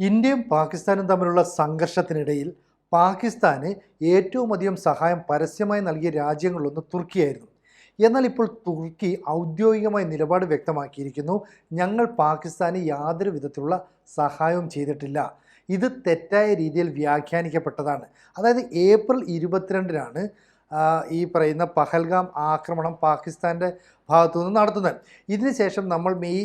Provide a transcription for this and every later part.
ഇന്ത്യയും പാകിസ്ഥാനും തമ്മിലുള്ള സംഘർഷത്തിനിടയിൽ പാകിസ്ഥാന് ഏറ്റവും അധികം സഹായം പരസ്യമായി നൽകിയ രാജ്യങ്ങളിലൊന്ന് തുർക്കിയായിരുന്നു. എന്നാൽ ഇപ്പോൾ തുർക്കി ഔദ്യോഗികമായി നിലപാട് വ്യക്തമാക്കിയിരിക്കുന്നു. ഞങ്ങൾ പാകിസ്ഥാന് യാതൊരു വിധത്തിലുള്ള സഹായവും ചെയ്തിട്ടില്ല. ഇത് തെറ്റായ രീതിയിൽ വ്യാഖ്യാനിക്കപ്പെട്ടതാണ്. അതായത് ഏപ്രിൽ 22-നാണ് ഈ പറയുന്ന പഹൽഗാം ആക്രമണം പാകിസ്ഥാൻ്റെ ഭാഗത്തു നിന്ന് നടത്തുന്നത്. ഇതിനുശേഷം നമ്മൾ മെയ്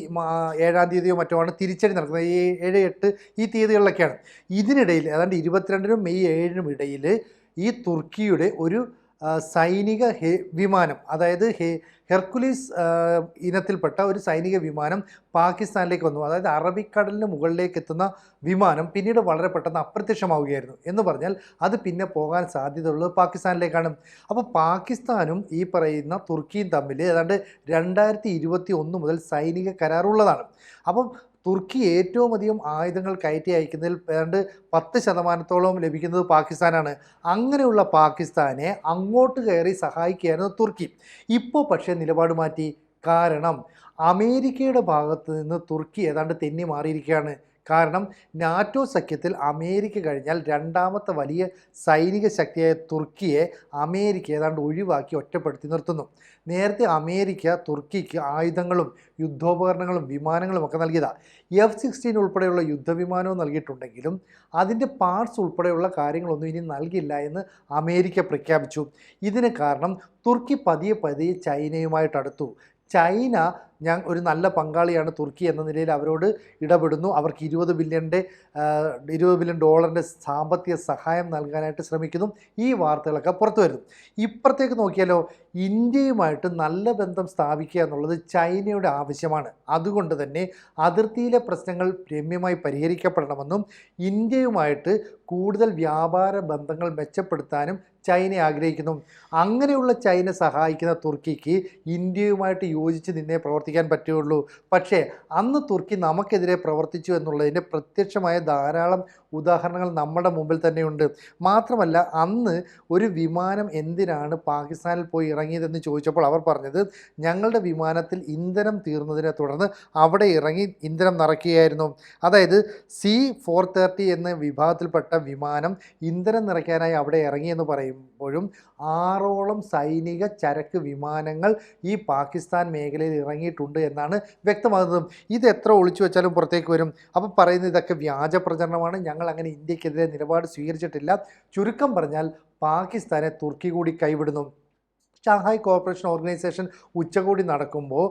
7-ാം തീയതിയോ മറ്റോ ആണ് തിരിച്ചടി നടക്കുന്നത്. ഈ 7, 8 ഈ തീയതികളിലൊക്കെയാണ്. ഇതിനിടയിൽ ഏതാണ്ട് 22-നും മെയ് 7-നും ഇടയിൽ ഈ തുർക്കിയുടെ ഒരു സൈനിക വിമാനം, അതായത് ഹെർക്കുലീസ് ഇനത്തിൽപ്പെട്ട ഒരു സൈനിക വിമാനം പാകിസ്ഥാനിലേക്ക് വന്നു. അതായത് അറബിക്കടലിന് മുകളിലേക്ക് എത്തുന്ന വിമാനം പിന്നീട് വളരെ പെട്ടെന്ന് അപ്രത്യക്ഷമാവുകയായിരുന്നു. എന്ന് പറഞ്ഞാൽ അത് പിന്നെ പോകാൻ സാധ്യതയുള്ളത് പാകിസ്ഥാനിലേക്കാണ്. അപ്പോൾ പാകിസ്ഥാനും ഈ പറയുന്ന തുർക്കിയും തമ്മിൽ ഏതാണ്ട് 2021 മുതൽ സൈനിക കരാറുള്ളതാണ്. അപ്പം തുർക്കി ഏറ്റവും അധികം ആയുധങ്ങൾ കയറ്റി അയക്കുന്നതിൽ ഏതാണ്ട് 10% ലഭിക്കുന്നത് പാകിസ്ഥാനാണ്. അങ്ങനെയുള്ള പാകിസ്ഥാനെ അങ്ങോട്ട് കയറി സഹായിക്കുകയായിരുന്നു തുർക്കി. ഇപ്പോൾ പക്ഷേ നിലപാട് മാറ്റി. കാരണം അമേരിക്കയുടെ ഭാഗത്ത് നിന്ന് തുർക്കി ഏതാണ്ട് തെന്നി മാറിയിരിക്കുകയാണ്. കാരണം നാറ്റോ സഖ്യത്തിൽ അമേരിക്ക കഴിഞ്ഞാൽ രണ്ടാമത്തെ വലിയ സൈനിക ശക്തിയായ തുർക്കിയെ അമേരിക്ക ഏതാണ്ട് ഒഴിവാക്കി ഒറ്റപ്പെടുത്തി നിർത്തുന്നു. നേരത്തെ അമേരിക്ക തുർക്കിക്ക് ആയുധങ്ങളും യുദ്ധോപകരണങ്ങളും വിമാനങ്ങളും ഒക്കെ നൽകിയതാണ്. F-16 ഉൾപ്പെടെയുള്ള യുദ്ധവിമാനവും നൽകിയിട്ടുണ്ടെങ്കിലും അതിൻ്റെ പാർട്സ് ഉൾപ്പെടെയുള്ള കാര്യങ്ങളൊന്നും ഇനി നൽകില്ല എന്ന് അമേരിക്ക പ്രഖ്യാപിച്ചു. ഇതിന് കാരണം തുർക്കി പതിയെ പതിയെ ചൈനയുമായിട്ട് അടുത്തു. ചൈന ഒരു നല്ല പങ്കാളിയാണ് തുർക്കി എന്ന നിലയിൽ അവരോട് ഇടപെടുന്നു. അവർക്ക് $20 ബില്യൺ സാമ്പത്തിക സഹായം നൽകാനായിട്ട് ശ്രമിക്കുന്നു. ഈ വാർത്തകളൊക്കെ പുറത്തു വരുന്നു. ഇപ്പുറത്തേക്ക് നോക്കിയാലോ, ഇന്ത്യയുമായിട്ട് നല്ല ബന്ധം സ്ഥാപിക്കുക എന്നുള്ളത് ചൈനയുടെ ആവശ്യമാണ്. അതുകൊണ്ട് തന്നെ അതിർത്തിയിലെ പ്രശ്നങ്ങൾ രമ്യമായി പരിഹരിക്കപ്പെടണമെന്നും ഇന്ത്യയുമായിട്ട് കൂടുതൽ വ്യാപാര ബന്ധങ്ങൾ മെച്ചപ്പെടുത്താനും ചൈന ആഗ്രഹിക്കുന്നു. അങ്ങനെയുള്ള ചൈന സഹായിക്കുന്ന തുർക്കിക്ക് ഇന്ത്യയുമായിട്ട് യോജിച്ച് നിന്നേ പ്രവർത്തിക്കാൻ പറ്റുകയുള്ളൂ. പക്ഷേ അന്ന് തുർക്കി നമുക്കെതിരെ പ്രവർത്തിച്ചു എന്നുള്ളതിൻ്റെ പ്രത്യക്ഷമായ ധാരാളം ഉദാഹരണങ്ങൾ നമ്മുടെ മുമ്പിൽ തന്നെയുണ്ട്. മാത്രമല്ല, അന്ന് ഒരു വിമാനം എന്തിനാണ് പാകിസ്ഥാനിൽ പോയി ഇറങ്ങിയതെന്ന് ചോദിച്ചപ്പോൾ അവർ പറഞ്ഞത്, ഞങ്ങളുടെ വിമാനത്തിൽ ഇന്ധനം തീർന്നതിനെ തുടർന്ന് അവിടെ ഇറങ്ങി ഇന്ധനം നിറയ്ക്കുകയായിരുന്നു. അതായത് C-430 എന്ന വിഭാഗത്തിൽപ്പെട്ട വിമാനം ഇന്ധനം നിറയ്ക്കാനായി അവിടെ ഇറങ്ങിയെന്ന് പറയുമ്പോഴും 6ഓളം സൈനിക ചരക്ക് വിമാനങ്ങൾ ഈ പാകിസ്ഥാൻ മേഖലയിൽ ഇറങ്ങിയിട്ടുണ്ട് എന്നാണ് വ്യക്തമാകുന്നത്. ഇത് എത്ര ഒളിച്ചു വെച്ചാലും പുറത്തേക്ക് വരും. അപ്പോൾ പറയുന്നത് ഇതൊക്കെ വ്യാജ പ്രചരണമാണ്, ഞങ്ങൾ അങ്ങനെ ഇന്ത്യക്കെതിരെ നിലപാട് സ്വീകരിച്ചിട്ടില്ല. ചുരുക്കം പറഞ്ഞാൽ പാകിസ്ഥാനെ തുർക്കി കൂടി കൈവിടുന്നു. ഷാങ്ഹായ് കോർപ്പറേഷൻ ഓർഗനൈസേഷൻ ഉച്ചകോടി നടക്കുമ്പോൾ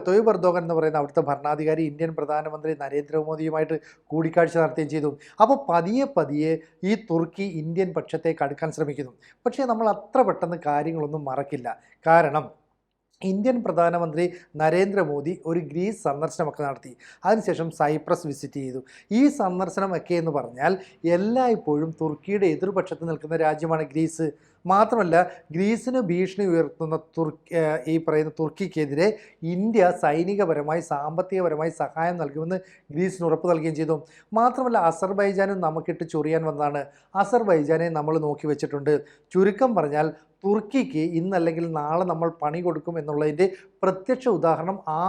തൊയ്ബ് എർദോഗൻ എന്ന് പറയുന്ന അവിടുത്തെ ഭരണാധികാരി ഇന്ത്യൻ പ്രധാനമന്ത്രി നരേന്ദ്രമോദിയുമായിട്ട് കൂടിക്കാഴ്ച നടത്തുകയും ചെയ്തു. അപ്പോൾ പതിയെ ഈ തുർക്കി ഇന്ത്യൻ പക്ഷത്തേക്ക് അടുക്കാൻ ശ്രമിക്കുന്നു. പക്ഷേ നമ്മൾ അത്ര പെട്ടെന്ന് കാര്യങ്ങളൊന്നും മറക്കില്ല. കാരണം ഇന്ത്യൻ പ്രധാനമന്ത്രി നരേന്ദ്രമോദി ഒരു ഗ്രീസ് സന്ദർശനമൊക്കെ നടത്തി. അതിനുശേഷം സൈപ്രസ് വിസിറ്റ് ചെയ്തു. ഈ സന്ദർശനമൊക്കെ എന്ന് പറഞ്ഞാൽ എല്ലായ്പ്പോഴും തുർക്കിയുടെ എതിർപക്ഷത്ത് നിൽക്കുന്ന രാജ്യമാണ് ഗ്രീസ്. മാത്രമല്ല, ഗ്രീസിന് ഭീഷണി ഉയർത്തുന്ന ഈ പറയുന്ന തുർക്കിക്കെതിരെ ഇന്ത്യ സൈനികപരമായി സാമ്പത്തികപരമായി സഹായം നൽകുമെന്ന് ഗ്രീസിന് ഉറപ്പ് നൽകുകയും ചെയ്തു. മാത്രമല്ല, അസർബൈജാനും നമുക്കിട്ട് ചൊറിയാൻ വന്നതാണ്. അസർബൈജാനെ നമ്മൾ നോക്കി വെച്ചിട്ടുണ്ട്. ചുരുക്കം പറഞ്ഞാൽ തുർക്കിക്ക് ഇന്നല്ലെങ്കിൽ നാളെ നമ്മൾ പണി കൊടുക്കും എന്നുള്ളതിൻ്റെ പ്രത്യക്ഷ ഉദാഹരണം ആ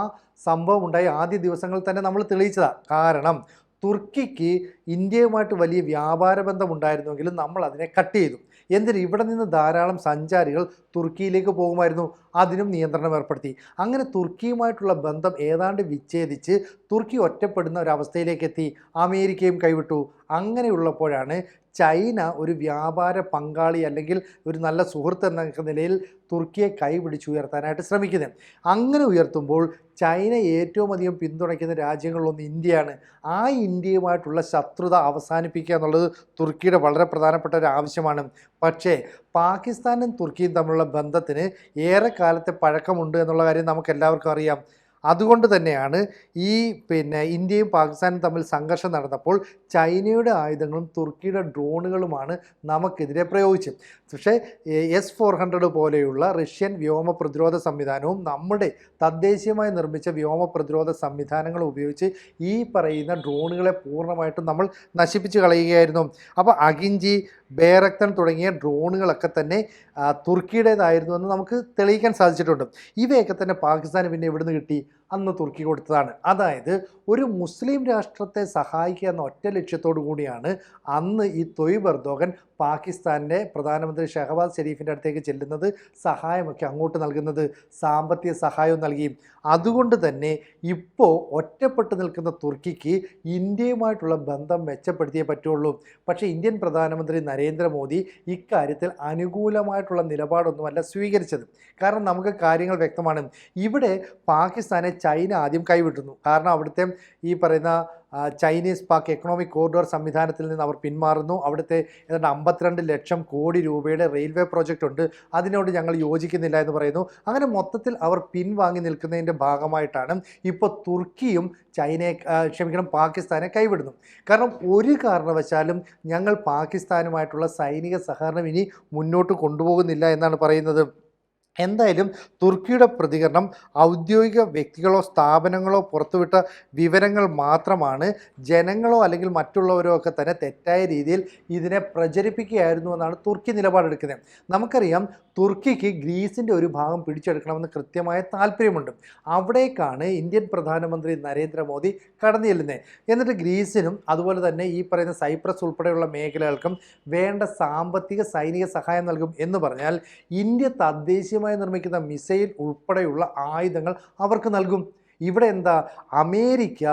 സംഭവം ഉണ്ടായ ആദ്യ ദിവസങ്ങളിൽ തന്നെ നമ്മൾ തെളിയിച്ചതാണ്. കാരണം തുർക്കിക്ക് ഇന്ത്യയുമായിട്ട് വലിയ വ്യാപാര ബന്ധമുണ്ടായിരുന്നുവെങ്കിലും നമ്മൾ അതിനെ കട്ട് ചെയ്തു. എന്തിന്? ഇവിടെ നിന്ന് ധാരാളം സഞ്ചാരികൾ തുർക്കിയിലേക്ക് പോകുമായിരുന്നു. അതിനും നിയന്ത്രണം ഏർപ്പെടുത്തി. അങ്ങനെ തുർക്കിയുമായിട്ടുള്ള ബന്ധം ഏതാണ്ട് വിച്ഛേദിച്ച് തുർക്കി ഒറ്റപ്പെടുന്ന ഒരവസ്ഥയിലേക്ക് എത്തി. അമേരിക്കയും കൈവിട്ടു. അങ്ങനെയുള്ളപ്പോഴാണ് ചൈന ഒരു വ്യാപാര പങ്കാളി അല്ലെങ്കിൽ ഒരു നല്ല സുഹൃത്ത് എന്ന നിലയിൽ തുർക്കിയെ കൈപിടിച്ചുയർത്താനായിട്ട് ശ്രമിക്കുന്നത്. അങ്ങനെ ഉയർത്തുമ്പോൾ ചൈന ഏറ്റവും അധികം പിന്തുണയ്ക്കുന്ന രാജ്യങ്ങളിലൊന്ന് ഇന്ത്യയാണ്. ആ ഇന്ത്യയുമായിട്ടുള്ള ശത്രുത അവസാനിപ്പിക്കുക എന്നുള്ളത് തുർക്കിയുടെ വളരെ പ്രധാനപ്പെട്ട ഒരു ആവശ്യമാണ്. പക്ഷേ പാകിസ്ഥാനും തുർക്കിയും തമ്മിലുള്ള ബന്ധത്തിന് ഏറെക്കാലത്തെ പഴക്കമുണ്ട് എന്നുള്ള കാര്യം നമുക്ക് എല്ലാവർക്കും അറിയാം. അതുകൊണ്ട് തന്നെയാണ് ഈ ഇന്ത്യയും പാകിസ്ഥാനും തമ്മിൽ സംഘർഷം നടന്നപ്പോൾ ചൈനയുടെ ആയുധങ്ങളും തുർക്കിയുടെ ഡ്രോണുകളുമാണ് നമുക്കെതിരെ പ്രയോഗിച്ചത്. പക്ഷേ S-400 പോലെയുള്ള റഷ്യൻ വ്യോമ പ്രതിരോധ സംവിധാനവും നമ്മുടെ തദ്ദേശീയമായി നിർമ്മിച്ച വ്യോമ പ്രതിരോധ സംവിധാനങ്ങളും ഉപയോഗിച്ച് ഈ പറയുന്ന ഡ്രോണുകളെ പൂർണ്ണമായിട്ടും നമ്മൾ നശിപ്പിച്ച് കളയുകയായിരുന്നു. അപ്പോൾ അഗിഞ്ചി, ബേറക്തൻ തുടങ്ങിയ ഡ്രോണുകളൊക്കെ തന്നെ തുർക്കിയുടേതായിരുന്നു എന്ന് നമുക്ക് തെളിയിക്കാൻ സാധിച്ചിട്ടുണ്ട്. ഇവയൊക്കെ തന്നെ പാകിസ്ഥാന് പിന്നെ എവിടുന്ന് കിട്ടി? അന്ന് തുർക്കി കൊടുത്തതാണ്. അതായത് ഒരു മുസ്ലിം രാഷ്ട്രത്തെ സഹായിക്കുക എന്ന ഒറ്റ ലക്ഷ്യത്തോടു കൂടിയാണ് അന്ന് ഈ തൊയ്ബ് എർദോഗൻ പാകിസ്ഥാൻ്റെ പ്രധാനമന്ത്രി ഷഹബാസ് ഷെരീഫിൻ്റെ അടുത്തേക്ക് ചെല്ലുന്നത്, സഹായമൊക്കെ അങ്ങോട്ട് നൽകുന്നത്, സാമ്പത്തിക സഹായവും നൽകി. അതുകൊണ്ട് തന്നെ ഇപ്പോൾ ഒറ്റപ്പെട്ട് നിൽക്കുന്ന തുർക്കിക്ക് ഇന്ത്യയുമായിട്ടുള്ള ബന്ധം മെച്ചപ്പെടുത്തിയേ പറ്റുള്ളൂ. പക്ഷേ ഇന്ത്യൻ പ്രധാനമന്ത്രി നരേന്ദ്രമോദി ഇക്കാര്യത്തിൽ അനുകൂലമായിട്ടുള്ള നിലപാടൊന്നുമല്ല സ്വീകരിച്ചത്. കാരണം നമുക്ക് കാര്യങ്ങൾ വ്യക്തമാണ്. ഇവിടെ പാകിസ്ഥാനെ ചൈന ആദ്യം കൈവിട്ടുന്നു. കാരണം അവിടുത്തെ ഈ പറയുന്ന ചൈനീസ് പാക് എക്കണോമിക് കോറിഡോർ സംവിധാനത്തിൽ നിന്ന് അവർ പിന്മാറുന്നു. അവിടുത്തെ ഏതാണ്ട് 52 ലക്ഷം കോടി രൂപയുടെ റെയിൽവേ പ്രോജക്റ്റ് ഉണ്ട്, അതിനോട് ഞങ്ങൾ യോജിക്കുന്നില്ല എന്ന് പറയുന്നു. അങ്ങനെ മൊത്തത്തിൽ അവർ പിൻവാങ്ങി നിൽക്കുന്നതിൻ്റെ ഭാഗമായിട്ടാണ് ഇപ്പോൾ തുർക്കിയും പാകിസ്ഥാനെ കൈവിടുന്നു. കാരണം ഒരു കാരണവശാലും ഞങ്ങൾ പാകിസ്ഥാനുമായിട്ടുള്ള സൈനിക സഹകരണം ഇനി മുന്നോട്ട് കൊണ്ടുപോകുന്നില്ല എന്നാണ് പറയുന്നത്. എന്തായാലും തുർക്കിയുടെ പ്രതികരണം ഔദ്യോഗിക വ്യക്തികളോ സ്ഥാപനങ്ങളോ പുറത്തുവിട്ട വിവരങ്ങൾ മാത്രമാണ്. ജനങ്ങളോ അല്ലെങ്കിൽ മറ്റുള്ളവരോ ഒക്കെ തന്നെ തെറ്റായ രീതിയിൽ ഇതിനെ പ്രചരിപ്പിക്കുകയായിരുന്നു എന്നാണ് തുർക്കി നിലപാടെടുക്കുന്നത്. നമുക്കറിയാം തുർക്കിക്ക് ഗ്രീസിൻ്റെ ഒരു ഭാഗം പിടിച്ചെടുക്കണമെന്ന് കൃത്യമായ താല്പര്യമുണ്ട്. അവിടേക്കാണ് ഇന്ത്യൻ പ്രധാനമന്ത്രി നരേന്ദ്രമോദി കടന്നു ചെല്ലുന്നത്. എന്നിട്ട് ഗ്രീസിനും അതുപോലെ തന്നെ ഈ പറയുന്ന സൈപ്രസ് ഉൾപ്പെടെയുള്ള മേഖലകൾക്കും വേണ്ട സാമ്പത്തിക സൈനിക സഹായം നൽകും എന്ന് പറഞ്ഞാൽ ഇന്ത്യ തദ്ദേശീയമായി നിർമ്മിക്കുന്ന മിസൈൽ ഉൾപ്പെടെയുള്ള ആയുധങ്ങൾ അവർക്ക് നൽകും. ഇവിടെ എന്താ, അമേരിക്ക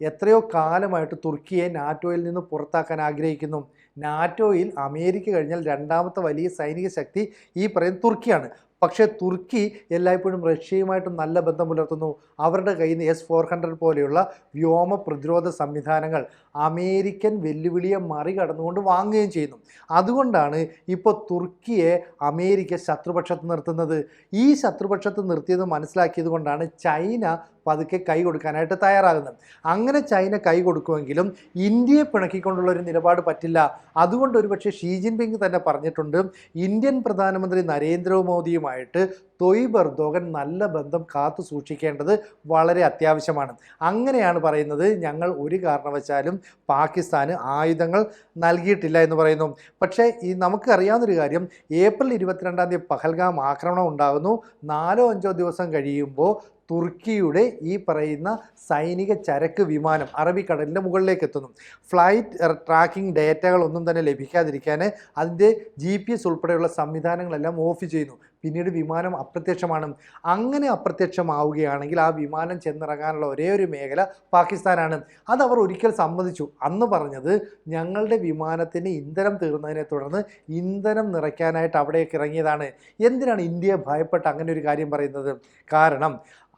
എത്രയോ കാലമായിട്ട് തുർക്കിയെ നാറ്റോയിൽ നിന്ന് പുറത്താക്കാൻ ആഗ്രഹിക്കുന്നു. നാറ്റോയിൽ അമേരിക്ക കഴിഞ്ഞാൽ രണ്ടാമത്തെ വലിയ സൈനിക ശക്തി ഈ പറയുന്ന തുർക്കിയാണ്. പക്ഷേ തുർക്കി എല്ലായ്പ്പോഴും റഷ്യയുമായിട്ട് നല്ല ബന്ധം പുലർത്തുന്നു. അവരുടെ കയ്യിൽ നിന്ന് S-400 പോലെയുള്ള വ്യോമ പ്രതിരോധ സംവിധാനങ്ങൾ അമേരിക്കൻ വെല്ലുവിളിയെ മറികടന്നുകൊണ്ട് വാങ്ങുകയും ചെയ്യുന്നു. അതുകൊണ്ടാണ് ഇപ്പോൾ തുർക്കിയെ അമേരിക്ക ശത്രുപക്ഷത്ത് നിർത്തുന്നത്. ഈ ശത്രുപക്ഷത്ത് നിർത്തിയത് മനസ്സിലാക്കിയത് കൊണ്ടാണ് ചൈന പതുക്കെ കൈ കൊടുക്കാനായിട്ട് തയ്യാറാകുന്നത്. അങ്ങനെ ചൈന കൈ കൊടുക്കുമെങ്കിലും ഇന്ത്യയെ പിണക്കിക്കൊണ്ടുള്ള ഒരു നിലപാട് പറ്റില്ല. അതുകൊണ്ട് ഒരുപക്ഷെ ഷീ ജിൻപിങ് തന്നെ പറഞ്ഞിട്ടുണ്ട്, ഇന്ത്യൻ പ്രധാനമന്ത്രി നരേന്ദ്രമോദിയുമായിട്ട് തൊയ്ബ് എർദോഗൻ നല്ല ബന്ധം കാത്തു സൂക്ഷിക്കേണ്ടത് വളരെ അത്യാവശ്യമാണ്. അങ്ങനെയാണ് പറയുന്നത്, ഞങ്ങൾ ഒരു കാരണവശാലും പാകിസ്ഥാന് ആയുധങ്ങൾ നൽകിയിട്ടില്ല എന്ന് പറയുന്നു. പക്ഷേ ഈ നമുക്ക് അറിയാവുന്നൊരു കാര്യം, ഏപ്രിൽ 22-ാം തീയതി പഹൽഗാം ആക്രമണം ഉണ്ടാകുന്നു. 4-5 ദിവസം കഴിയുമ്പോൾ തുർക്കിയുടെ ഈ പറയുന്ന സൈനിക ചരക്ക് വിമാനം അറബിക്കടലിൻ്റെ മുകളിലേക്ക് എത്തുന്നു. ഫ്ലൈറ്റ് ട്രാക്കിംഗ് ഡേറ്റകളൊന്നും തന്നെ ലഭിക്കാതിരിക്കാൻ അതിൻ്റെ GPS ഉൾപ്പെടെയുള്ള സംവിധാനങ്ങളെല്ലാം ഓഫ് ചെയ്യുന്നു. പിന്നീട് വിമാനം അപ്രത്യക്ഷമാണ്. അങ്ങനെ അപ്രത്യക്ഷമാവുകയാണെങ്കിൽ ആ വിമാനം ചെന്നിറങ്ങാനുള്ള ഒരേ ഒരു മേഖല പാകിസ്ഥാനാണ്. അതവർ ഒരിക്കൽ സമ്മതിച്ചു. അന്ന് പറഞ്ഞത്, ഞങ്ങളുടെ വിമാനത്തിന് ഇന്ധനം തീർന്നതിനെ തുടർന്ന് ഇന്ധനം നിറയ്ക്കാനായിട്ട് അവിടേക്ക് ഇറങ്ങിയതാണ്. എന്തിനാണ് ഇന്ത്യയെ ഭയപ്പെട്ട് അങ്ങനെ ഒരു കാര്യം പറയുന്നത്? കാരണം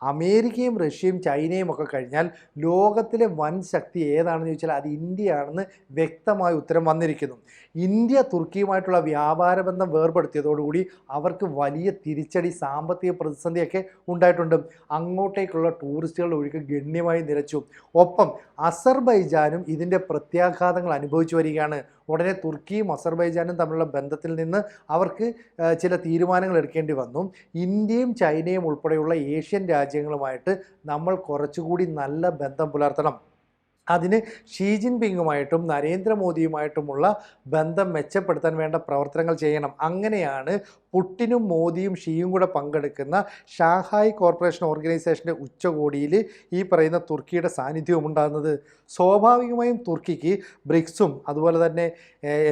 അമേരിക്കയും റഷ്യയും ചൈനയും ഒക്കെ കഴിഞ്ഞാൽ ലോകത്തിലെ വൻ ശക്തി ഏതാണെന്ന് ചോദിച്ചാൽ അത് ഇന്ത്യയാണെന്ന് വ്യക്തമായ ഉത്തരം വന്നിരിക്കുന്നു. ഇന്ത്യ തുർക്കിയുമായിട്ടുള്ള വ്യാപാര ബന്ധം വേർപെടുത്തിയതോടുകൂടി അവർക്ക് വലിയ തിരിച്ചടി, സാമ്പത്തിക പ്രതിസന്ധിയൊക്കെ ഉണ്ടായിട്ടുണ്ട്. അങ്ങോട്ടേക്കുള്ള ടൂറിസ്റ്റുകളുടെ ഒഴുക്ക് ഗണ്യമായി നിലച്ചു. ഒപ്പം അസർബൈജാനും ഇതിൻ്റെ പ്രത്യാഘാതങ്ങൾ അനുഭവിച്ചു വരികയാണ്. ഉടനെ തുർക്കിയും അസർബൈജാനും തമ്മിലുള്ള ബന്ധത്തിൽ നിന്ന് അവർക്ക് ചില തീരുമാനങ്ങൾ എടുക്കേണ്ടി വന്നു. ഇന്ത്യയും ചൈനയും ഉൾപ്പെടെയുള്ള ഏഷ്യൻ രാജ്യങ്ങളുമായിട്ട് നമ്മൾ കുറച്ചുകൂടി നല്ല ബന്ധം പുലർത്തണം. അതിന് ഷീ ജിൻപിങ്ങുമായിട്ടും നരേന്ദ്രമോദിയുമായിട്ടുമുള്ള ബന്ധം മെച്ചപ്പെടുത്താൻ വേണ്ട പ്രവർത്തനങ്ങൾ ചെയ്യണം. അങ്ങനെയാണ് പുട്ടിനും മോദിയും ഷീയും കൂടെ പങ്കെടുക്കുന്ന ഷാങ്ഹായ് കോർപ്പറേഷൻ ഓർഗനൈസേഷൻ്റെ ഉച്ചകോടിയിൽ ഈ പറയുന്ന തുർക്കിയുടെ സാന്നിധ്യവും ഉണ്ടാകുന്നത്. സ്വാഭാവികമായും തുർക്കിക്ക് ബ്രിക്സും അതുപോലെ തന്നെ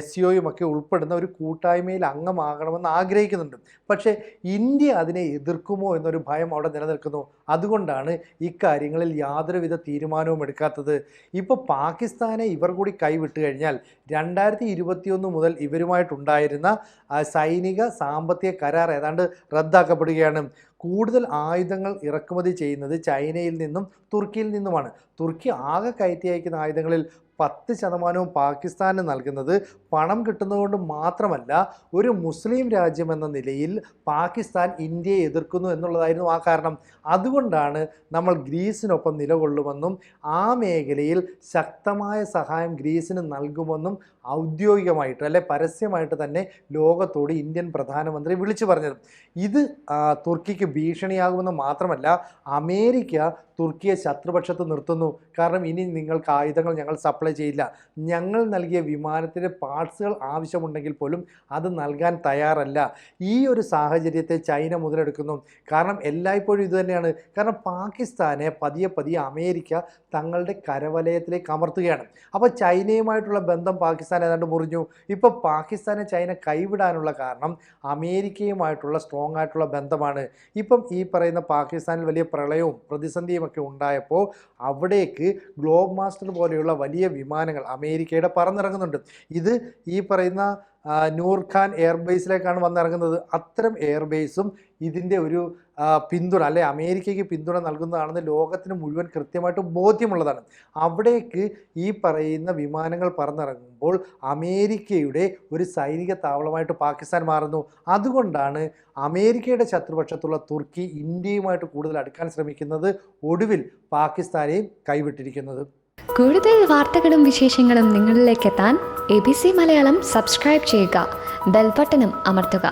SCOയും ഒക്കെ ഉൾപ്പെടുന്ന ഒരു കൂട്ടായ്മയിൽ അംഗമാകണമെന്ന് ആഗ്രഹിക്കുന്നുണ്ട്. പക്ഷേ ഇന്ത്യ അതിനെ എതിർക്കുമോ എന്നൊരു ഭയം അവിടെ നിലനിൽക്കുന്നു. അതുകൊണ്ടാണ് ഇക്കാര്യങ്ങളിൽ യാതൊരുവിധ തീരുമാനവും എടുക്കാത്തത്. ഇപ്പോൾ പാകിസ്ഥാനെ ഇവർ കൂടി കൈവിട്ട് കഴിഞ്ഞാൽ 2021 മുതൽ ഇവരുമായിട്ടുണ്ടായിരുന്ന സൈനിക സാമ്പത്തിക കരാർ ഏതാണ്ട് റദ്ദാക്കപ്പെടുകയാണ്. കൂടുതൽ ആയുധങ്ങൾ ഇറക്കുമതി ചെയ്യുന്നത് ചൈനയിൽ നിന്നും തുർക്കിയിൽ നിന്നുമാണ്. തുർക്കി ആകെ കയറ്റി അയക്കുന്ന ആയുധങ്ങളിൽ 10% പാകിസ്ഥാന് നൽകുന്നത് പണം കിട്ടുന്നതുകൊണ്ട് മാത്രമല്ല, ഒരു മുസ്ലിം രാജ്യമെന്ന നിലയിൽ പാകിസ്ഥാൻ ഇന്ത്യയെ എതിർക്കുന്നു എന്നുള്ളതായിരുന്നു ആ കാരണം. അതുകൊണ്ടാണ് നമ്മൾ ഗ്രീസിനൊപ്പം നിലകൊള്ളുമെന്നും ആ മേഖലയിൽ ശക്തമായ സഹായം ഗ്രീസിന് നൽകുമെന്നും ഔദ്യോഗികമായിട്ട് അല്ലെ പരസ്യമായിട്ട് തന്നെ ലോകത്തോട് ഇന്ത്യൻ പ്രധാനമന്ത്രി വിളിച്ചു പറഞ്ഞത്. ഇത് തുർക്കിക്ക് തുർക്കിക്ക് ഭീഷണിയാകുമെന്ന് മാത്രമല്ല അമേരിക്ക തുർക്കിയെ ശത്രുപക്ഷത്ത് നിർത്തുന്നു. കാരണം ഇനി നിങ്ങൾക്ക് ആയുധങ്ങൾ ഞങ്ങൾ സപ്ലൈ ചെയ്യില്ല, ഞങ്ങൾ നൽകിയ വിമാനത്തിൻ്റെ പാർട്സുകൾ ആവശ്യമുണ്ടെങ്കിൽ പോലും അത് നൽകാൻ തയ്യാറല്ല. ഈ ഒരു സാഹചര്യത്തെ ചൈന മുതലെടുക്കുന്നു. കാരണം എല്ലായ്പ്പോഴും ഇതുതന്നെയാണ്. കാരണം പാകിസ്ഥാനെ പതിയെ പതിയെ അമേരിക്ക തങ്ങളുടെ കരവലയത്തിലേക്ക് അമർത്തുകയാണ്. അപ്പോൾ ചൈനയുമായിട്ടുള്ള ബന്ധം പാകിസ്ഥാൻ ഏതാണ്ട് മുറിഞ്ഞു. ഇപ്പോൾ പാകിസ്ഥാനെ ചൈന കൈവിടാനുള്ള കാരണം അമേരിക്കയുമായിട്ടുള്ള സ്ട്രോങ് ആയിട്ടുള്ള ബന്ധമാണ്. ഇപ്പം ഈ പറയുന്ന പാകിസ്ഥാനിൽ വലിയ പ്രളയവും പ്രതിസന്ധിയും ഒക്കെ ഉണ്ടായപ്പോൾ അവിടേക്ക് ഗ്ലോബ് മാസ്റ്റർ പോലെയുള്ള വലിയ വിമാനങ്ങൾ അമേരിക്കയുടെ പറന്നിറങ്ങുന്നുണ്ട്. ഇത് ഈ പറയുന്ന നൂർഖാൻ എയർബേസിലേക്കാണ് വന്നിറങ്ങുന്നത്. അത്തരം എയർബേസും ഇതിൻ്റെ ഒരു പിന്തുണ അല്ലെ അമേരിക്കയ്ക്ക് പിന്തുണ നൽകുന്നതാണെന്ന് ലോകത്തിന് മുഴുവൻ കൃത്യമായിട്ട് ബോധ്യമുള്ളതാണ്. അവിടേക്ക് ഈ പറയുന്ന വിമാനങ്ങൾ പറന്നിറങ്ങുമ്പോൾ അമേരിക്കയുടെ ഒരു സൈനിക താവളമായിട്ട് പാകിസ്ഥാൻ മാറുന്നു. അതുകൊണ്ടാണ് അമേരിക്കയുടെ ശത്രുപക്ഷത്തുള്ള തുർക്കി ഇന്ത്യയുമായിട്ട് കൂടുതൽ അടുക്കാൻ ശ്രമിക്കുന്നത്, ഒടുവിൽ പാകിസ്ഥാനെയും കൈവിട്ടിരിക്കുന്നത്. കൂടുതൽ വാർത്തകളും വിശേഷങ്ങളും നിങ്ങളിലേക്ക് എത്താൻ ABC മലയാളം സബ്സ്ക്രൈബ് ചെയ്യുക, ബെൽ ബട്ടണും അമർത്തുക.